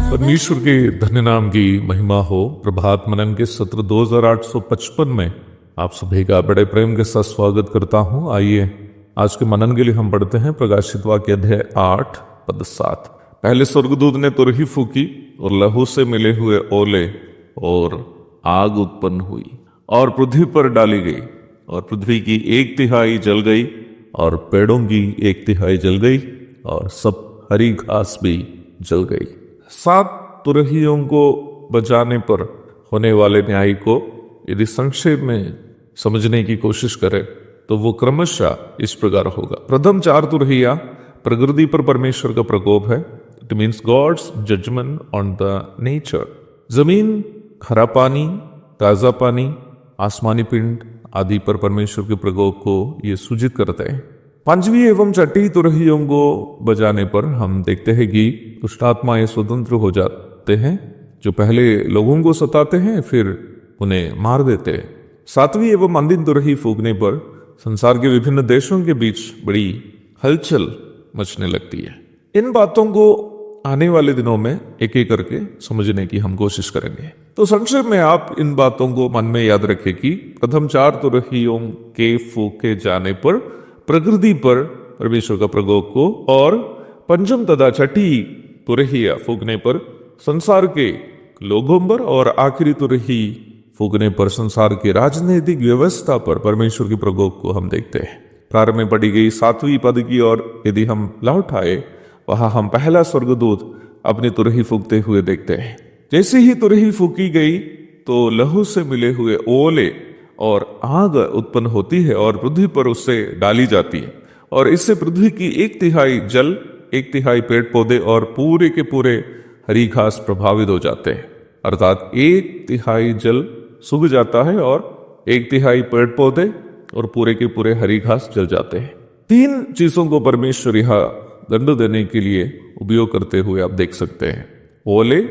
परमेश्वर के धन्य नाम की महिमा हो। प्रभात मनन के सत्र 2855 में आप सभी का बड़े प्रेम के साथ स्वागत करता हूं। आइए आज के मनन के लिए हम पढ़ते हैं प्रकाशित वाक्य अध्याय 8 पद 7। पहले स्वर्गदूत ने तुरही फूकी और लहू से मिले हुए ओले और आग उत्पन्न हुई और पृथ्वी पर डाली गई, और पृथ्वी की 1/3 जल गई और पेड़ों की 1/3 जल गई और सब हरी घास भी जल गई। 7 तुरहियों को बचाने पर होने वाले न्याय को यदि संक्षेप में समझने की कोशिश करें तो वो क्रमशः इस प्रकार होगा। प्रथम 4 तुरहिया प्रकृति पर परमेश्वर का प्रकोप है। It means God's judgement on the nature. जमीन, हरा पानी, ताजा पानी, आसमानी पिंड आदि पर परमेश्वर के प्रकोप को ये सूचित करते हैं। 5वीं एवं 6ठी तुरहियों को बजाने पर हम देखते हैं कि दुष्ट आत्माएं स्वतंत्र हो जाते हैं, जो पहले लोगों को सताते हैं फिर उन्हें मार देते हैं। 7वीं एवं अंतिम तुरही फूकने पर संसार के विभिन्न देशों के बीच बड़ी हलचल मचने लगती है। इन बातों को आने वाले दिनों में एक एक करके समझने की हम कोशिश करेंगे। तो संक्षेप में आप इन बातों को मन में याद रखें कि प्रथम 4 तुरहियों के फूके जाने पर प्रकृति पर परमेश्वर का प्रकोप को, और पंचम तथा 6ठी तुरहिया फूकने पर संसार के लोगों पर, और आखिरी तुरही फूकने पर संसार की राजनीतिक व्यवस्था पर परमेश्वर के प्रकोप को हम देखते हैं। प्रारंभ में पढ़ी गई 7वीं पद की और यदि हम लौट आए, वहां हम पहला स्वर्गदूत अपनी तुरही फूकते हुए देखते हैं। जैसे ही तुरही फूकी गई तो लहू से मिले हुए ओले और आग उत्पन्न होती है और पृथ्वी पर उससे डाली जाती है, और इससे पृथ्वी की 1/3 जल, 1/3 पेड़ पौधे और पूरे के पूरे हरी घास प्रभावित हो जाते हैं। अर्थात 1/3 जल सूख जाता है और 1/3 पेड़ पौधे और पूरे के पूरे हरी घास जल जाते हैं। 3 चीजों को परमेश्वर यहां दंड देने के लिए उपयोग करते हुए आप देख सकते हैं: ओले,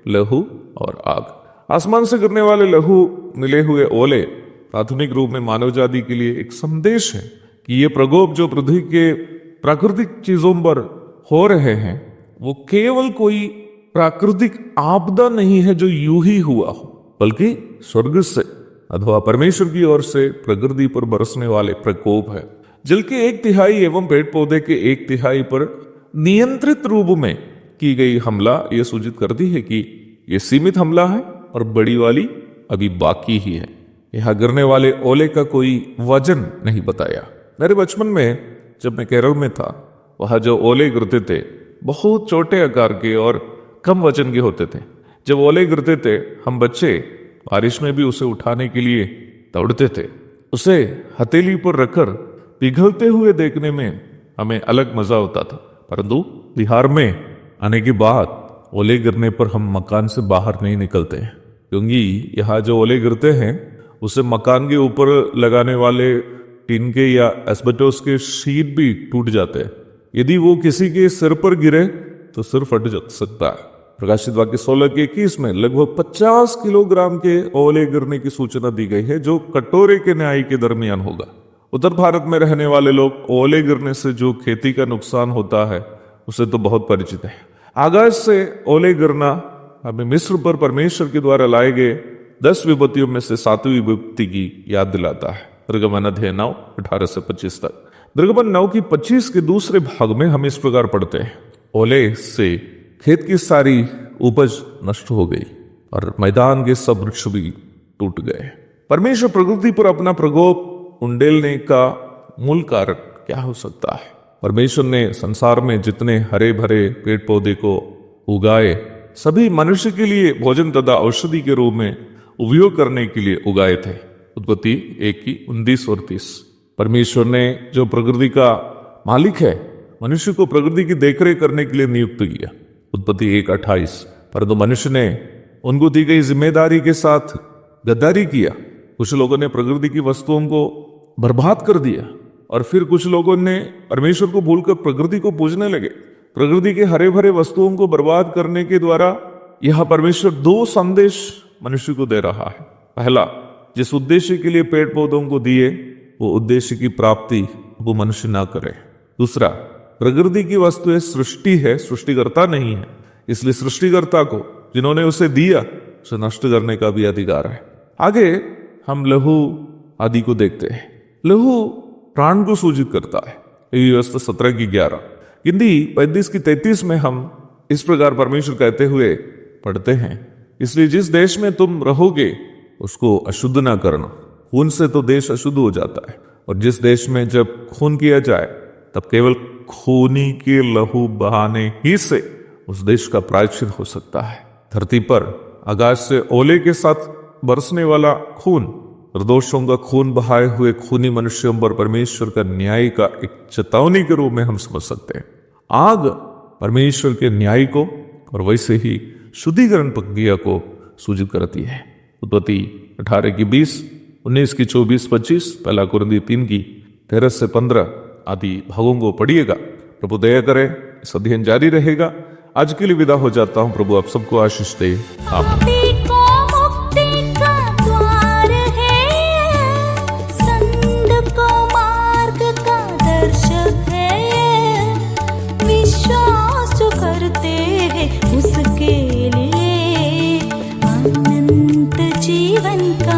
लहू और आग। आसमान से गिरने वाले लहू मिले हुए ओले प्राथमिक रूप में मानव जाति के लिए एक संदेश है कि ये प्रकोप जो पृथ्वी के प्राकृतिक चीजों पर हो रहे हैं वो केवल कोई प्राकृतिक आपदा नहीं है जो यूं ही हुआ हो, बल्कि स्वर्ग से अथवा परमेश्वर की ओर से प्रकृति पर बरसने वाले प्रकोप है। जल के 1/3 एवं पेड़ पौधे के 1/3 पर नियंत्रित रूप में की गई हमला यह सूचित करती है कि यह सीमित हमला है और बड़ी वाली अभी बाकी ही है। यहां गिरने वाले ओले का कोई वजन नहीं बताया। मेरे बचपन में जब मैं केरल में था, वहां जो ओले गिरते थे बहुत छोटे आकार के और कम वजन के होते थे। जब ओले गिरते थे हम बच्चे बारिश में भी उसे उठाने के लिए दौड़ते थे। उसे हथेली पर रखकर पिघलते हुए देखने में हमें अलग मजा होता था। परंतु बिहार में आने के बाद ओले गिरने पर हम मकान से बाहर नहीं निकलते हैं, क्योंकि यहाँ जो ओले गिरते हैं उसे मकान के ऊपर लगाने वाले टीन के या एस्बेस्टोस के शीट भी टूट जाते हैं। यदि वो किसी के सिर पर गिरे तो सिर फट जा सकता है। प्रकाशित वाक्य 16:21 में लगभग 50 किलोग्राम के ओले गिरने की सूचना दी गई है, जो कटोरे के न्याय के दरमियान होगा। उत्तर भारत में रहने वाले लोग ओले गिरने से जो खेती का नुकसान होता है उसे तो बहुत परिचित है। आकाश से ओले गिरना हमें मिस्र पर परमेश्वर के द्वारा लाए गए 10 विपत्तियों में से 7वीं विपत्ति की याद दिलाता है। निर्गमन अध्याय 9 18 से 25 तक। निर्गमन 9 की 25 के दूसरे भाग में हम इस प्रकार पढ़ते हैं: ओले से खेत की सारी उपज नष्ट हो गई और मैदान के सब वृक्ष भी टूट गए। परमेश्वर प्रकृति पर अपना प्रकोप उंडेलने का मूल कारण क्या हो सकता है? परमेश्वर ने संसार में जितने हरे भरे पेड़ पौधे को उगाए, सभी मनुष्य के लिए भोजन तथा औषधि के रूप में उपयोग करने के लिए उगाए थे। उत्पत्ति 1:19 और 30। परमेश्वर ने जो प्रकृति का मालिक है, मनुष्य को प्रकृति की देखरेख करने के लिए नियुक्त किया। उत्पत्ति 1:28। परंतु मनुष्य ने उनको दी गई जिम्मेदारी के साथ गद्दारी किया। कुछ लोगों ने प्रकृति की वस्तुओं को बर्बाद कर दिया और फिर कुछ लोगों ने परमेश्वर को भूलकर प्रकृति को पूजने लगे। प्रकृति के हरे भरे वस्तुओं को बर्बाद करने के द्वारा यह परमेश्वर 2 संदेश मनुष्य को दे रहा है। पहला, जिस उद्देश्य के लिए पेड़ पौधों को दिए वो उद्देश्य की प्राप्ति वो मनुष्य ना करे। दूसरा, प्रकृति की वस्तु सृष्टि है, सृष्टिकर्ता नहीं है, इसलिए सृष्टिकर्ता को जिन्होंने उसे दिया उसे नष्ट करने का भी अधिकार है। आगे हम लहू आदि को देखते हैं। लहू प्राण को सूचित करता है। व्यवस्था 17:11। गिनती 35:33 में हम इस प्रकार परमेश्वर कहते हुए पढ़ते हैं, इसलिए जिस देश में तुम रहोगे उसको अशुद्ध ना करना। खून से तो देश अशुद्ध हो जाता है, और जिस देश में जब खून किया जाए तब केवल खूनी के लहू बहाने ही से उस देश का प्रायश्चित हो सकता है। धरती पर आकाश से ओले के साथ बरसने वाला खून, निर्दोषों का खून बहाए हुए खूनी मनुष्यों पर परमेश्वर का न्याय का एक चेतावनी के रूप में हम समझ सकते हैं। आग परमेश्वर के न्याय को और वैसे ही शुद्धिकरण प्रक्रिया को सूचित करती है। उत्पत्ति 18:20, 19:24-25, 1 कुरिन्थी 3:13-15 आदि भागों को पढ़िएगा। प्रभु दया करे, इस अध्ययन जारी रहेगा। आज के लिए विदा हो जाता हूं। प्रभु आप सबको आशीष दे। आमीन। उसके लिए अनंत जीवन का